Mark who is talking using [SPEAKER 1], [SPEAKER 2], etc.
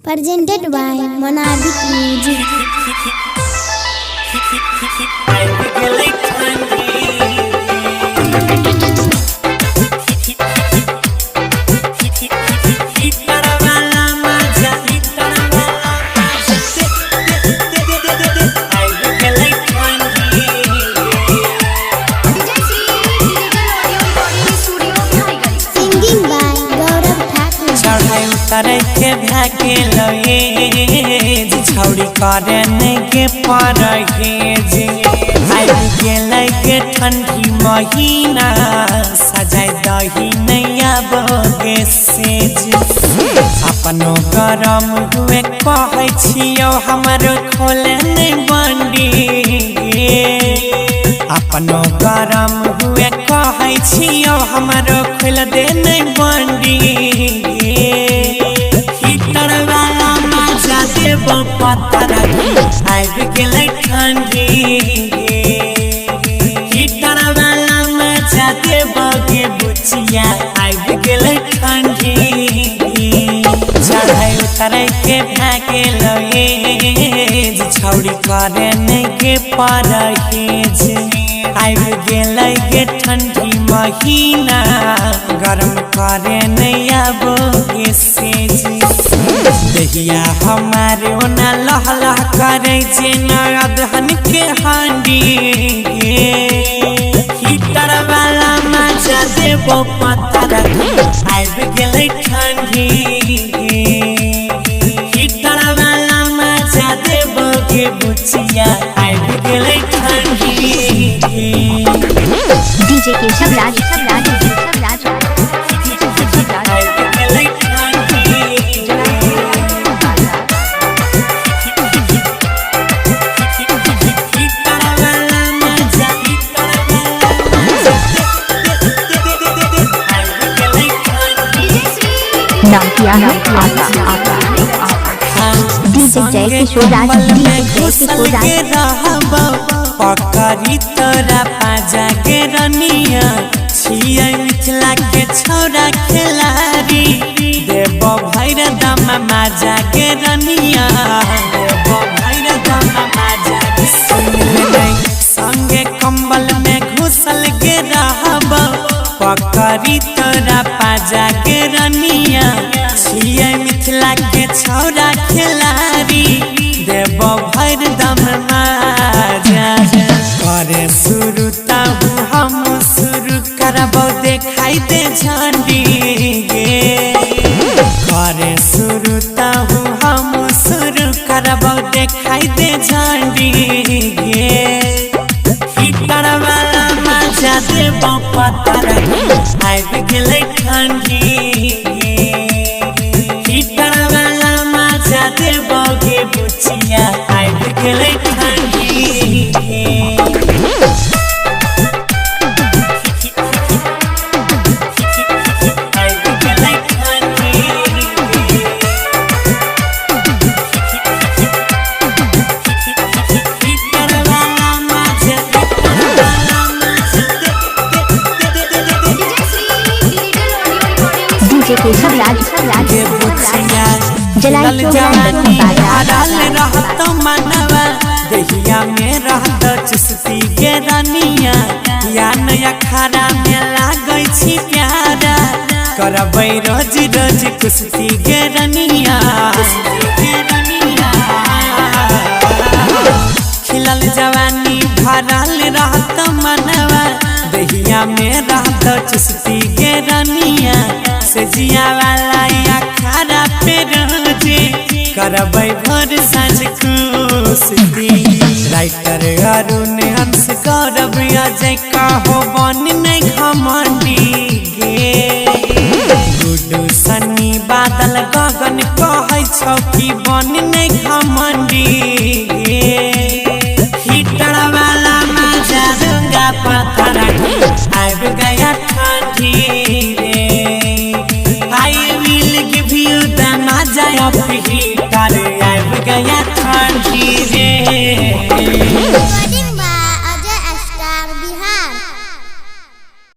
[SPEAKER 1] Presented by Monadic Music. Singing by Gaurav Thakur.
[SPEAKER 2] करे के भागे लगे छौड़ी करे नहीं के परहेज आइ गेलै के ठंडी महीना सजाय दही नहीं आबोगे सेज अपनो गरम हुए कहै छियौ हमरो खोले नहीं बंडी अपनो गरम हुए कहै छियौ हमरो खोल दे नहीं बंडी पत्थर आइब गेलै ठंडी हीटर वाला मजा देबगे बुचिया आइब गेलै ठंडी चढ़ै उतरै के भागे लगे छौड़ी करे नहीं के परहेज आइब गेलै गे ठंडी महीना गरम करे नहीं आबोगे सेज दहिया हमारे ओना लह लह करे जे नगदहन के हांडी हीटर वाला मजा देबो पत्थर आइब गेलै ठंडी हीटर वाला मजा देबो के बुचिया आइब गेलै ठंडी
[SPEAKER 3] डीजे के शबराज नाम किया है आता डीजे जय किशोर राज
[SPEAKER 2] पकड़ी तोरा पाजा के रनिया छियै मिथिला के छौरा खिलाड़ी देव भैर दम माजा के रनिया देव भैर दम माजा संगे कंबल में घुसल के रहब पकड़ी तोरा पाजा के रनिया छियै मिथिला के छौरा खिलाड़ी देव भैर दम माजा करे शुरू ताहू हम शुरू करबो देखाई दे झंडी करे शुरू ताहू हम शुरू करबो देखाई दे झंडी हीटर वाला मजा देबो पत्थर आइब गेलै ठंडी हीटर वाला मजा देबो गे बुचिया आइब गेलै ठंडी
[SPEAKER 3] के शबराज
[SPEAKER 2] जलाल जवानी हराल रहत मनवा दहिया में रहत चुस्ती के रनिया या नया खारा में लागै छी प्यारा करबै रोज रोज कुश्ती के रनिया खिलल जवानी भरल रहत मनवा दहिया में रहत चुस्ती के रनिया से जिया वाला या खारा पे रोजे करबै भोर साँझ कुश्ती राइटर अरुण हंस गौरव अजय कहो बन नहीं घमंडी